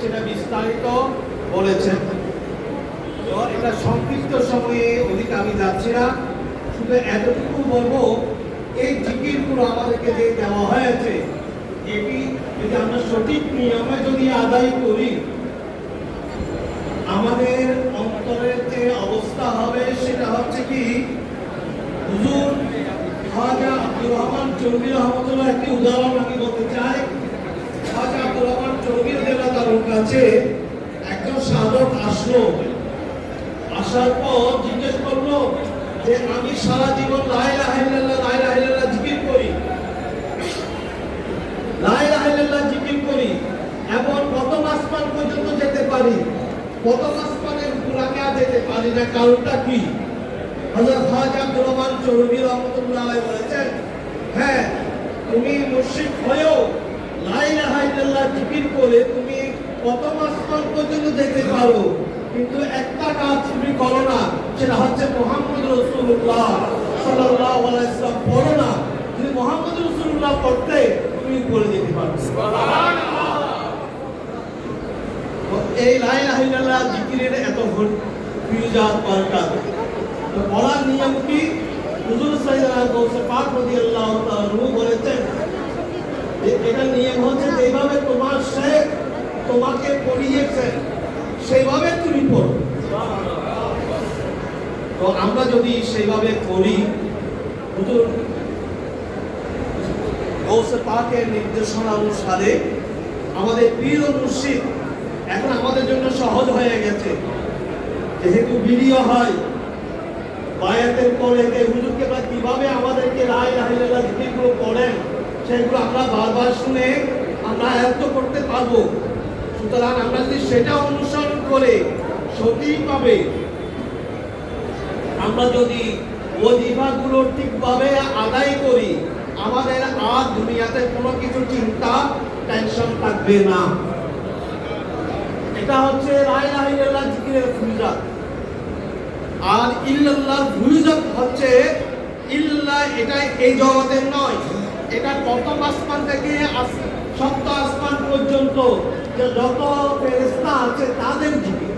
সেটা বিস্তারিত বলেছেন। তো এটা সংক্ষিপ্ত সময়ে অধিক আমি যাচ্ছি না, শুধু এতটুকু বলবো, এই জিকিরগুলো আমাদেরকে যে দেওয়া হয়েছে, এটি যদি আমরা সঠিক নিয়মে যদি আদায় করি, আমাদের অন্তরের যে অবস্থা হবে সেটা হচ্ছে কি, হুজুর খাজা আব্দুর রহমান চৌধুরী রহমতুল্লাহ একটি উদাহরণ আমি বলতে চাই। খাজা আব্দুর রহমান চৌধুরী তার কাছে একজন সাধক আসলো, আসার পর জিজ্ঞেস করলো যে আমি সারা জীবন লা ইলাহা ইল্লাল্লাহ লা ইলাহা ইল্লাল্লাহ জিকির করি, লা ইলাহা ইল্লাল্লাহ জিকির করি, এবং প্রথম আসমান পর্যন্ত যেতে পারি, প্রথম আসমানের উপর আমি আর যেতে পারি না, কারণটা কি? হযরত খাজা আব্দুর রহমান চৌধুরী রহমাতুল্লাহ আলাইহি বলেছেন, হ্যাঁ, তুমি মুশরিক হয়েও লা ইলাহা ইল্লাল্লাহ জিকির করে তুমি প্রথম আসমান পর্যন্ত যেতে পারো, কিন্তু একটা কাজ তুমি করো না, সেটা হচ্ছে মুহাম্মদ রাসূলুল্লাহ সাল্লাল্লাহু আলাইহি ওয়াসাল্লাম পড়ো না। যদি মুহাম্মদ রাসূলুল্লাহ পড়তে তুমি উপরে যেতে পারো। সুবহানাল্লাহ। তো এই লা ইলাহা ইল্লাল্লাহ জিকিরের এত ফজিলত বরকত, তো বলার নিয়ম কি? হুজুর সাইয়েদনা গৌসে পাক রাদিয়াল্লাহু তাআলা বলেছেন যে এটা নিয়ম হচ্ছে যেভাবে তোমার শেখ তোমাকে পড়িয়েছেন সেইভাবে তুমি পড়ো। তো আমরা যদি সেইভাবে পড়ি, হুজুর গৌসে পাকের নির্দেশনা অনুসারে আমাদের পীর ও মুর্শিদ এখন আমাদের জন্য সহজ হয়ে গেছে। যেহেতু ভিডিও হয়, বায়াতের পরে হুজুরকে কিভাবে আমাদেরকে লা ইলাহা ইল্লাল্লাহ জিকিরগুলো পড়েন সেগুলো আমরা বারবার শুনে আমরা আয়ত্ত করতে পারবো। সুতরাং আমরা যদি সেটা অনুসরণ করে সঠিকভাবে আমরা যদি ওয়াজিফাগুলো ঠিকভাবে আদায় করি, আমাদের আর দুনিয়াতে কোনো কিছু চিন্তা টেনশন থাকবে না। এটা হচ্ছে লা ইলাহা ইল্লাল্লাহ জিকিরের ফজিলত। আর ইল্লাল্লাহর ফজিলত হচ্ছে ইল্লাহ, এটা এই জগতের নয়, এটা প্রথম আসমান থেকে সপ্ত আসমান পর্যন্ত যে যত ফেরেশতা আছে তাদের জিকির।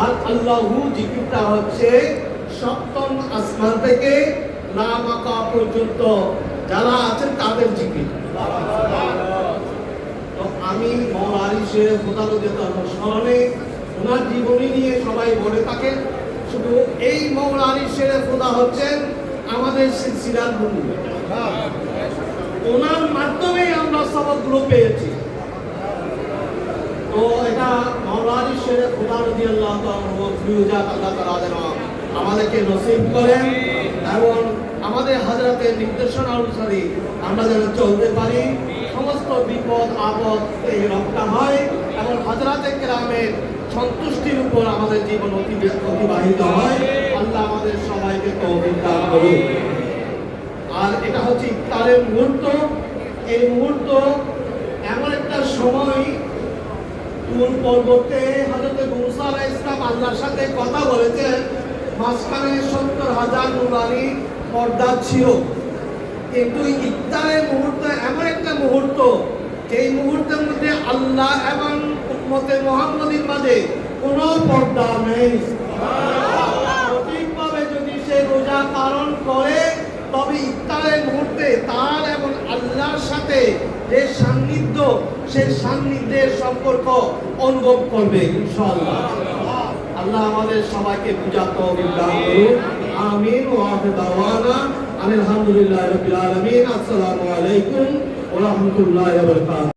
আর আল্লাহু জিকিরটা হচ্ছে সপ্তম আসমান থেকে লামাকা পর্যন্ত যারা আছেন তাদের জিকির। তো আমি মাওলানা আলী শেখ খোদা রাদিয়াল্লাহু স্মরণে ওনার জীবনী নিয়ে সবাই বলে থাকেন। শুধু এই মাওলানা আলী শেখ খোদা হচ্ছেন আমাদের সিলসিলার গুরু, ওনার মাধ্যমেই আমরা সবকগুলো পেয়েছি। তো এটা মাওলানা আলী শেখ খোদা রাদিয়াল্লাহু তাআলা ফিউজাত আল্লাহ তাআলা যেন আমাদেরকে নসিব করেন এবং আমাদের হযরতের নির্দেশনা অনুসারে আমরা যেন চলতে পারি, সমস্ত বিপদ আপদ রক্ষা হয় এবং হযরতে কেরামের সন্তুষ্টির উপর আমাদের জীবন অতিবাহিত হয়। আল্লাহ আমাদের সবাইকে তৌফিক দান করুন। আর এটা হচ্ছে ইফতারের মুহূর্ত। এই মুহূর্ত এমন একটা সময়, তুর পর্বতে হযরত মুসা আলাইহিস সালাম আল্লাহর সাথে কথা বলেছেন, মাঝখানে ৭০,০০০ নুরানি পর্দা ছিল, কিন্তু ইফতারের মুহূর্ত এমন একটা মুহূর্ত, যেই মুহূর্তের মধ্যে আল্লাহ এবং উম্মতে মুহাম্মাদীর মাঝে কোনো পর্দা নেই। সঠিকভাবে যদি সে রোজা পালন করে, তবে ইফতারের মুহূর্তে তার এবং আল্লাহর সাথে যে সান্নিধ্য, সেই সান্নিধ্যের সম্পর্ক অনুভব করবে ইনশাআল্লাহ। আল্লাহ আমাদের সবাইকে বুঝার তৌফিক দান করুন। আমিন। ওয়া আখিরু দাওয়ানা আলহামদুলিল্লাহি রাব্বিল আলামিন। আসসালামু আলাইকুম ওয়া রাহমাতুল্লাহি ওয়া বারাকাতুহু।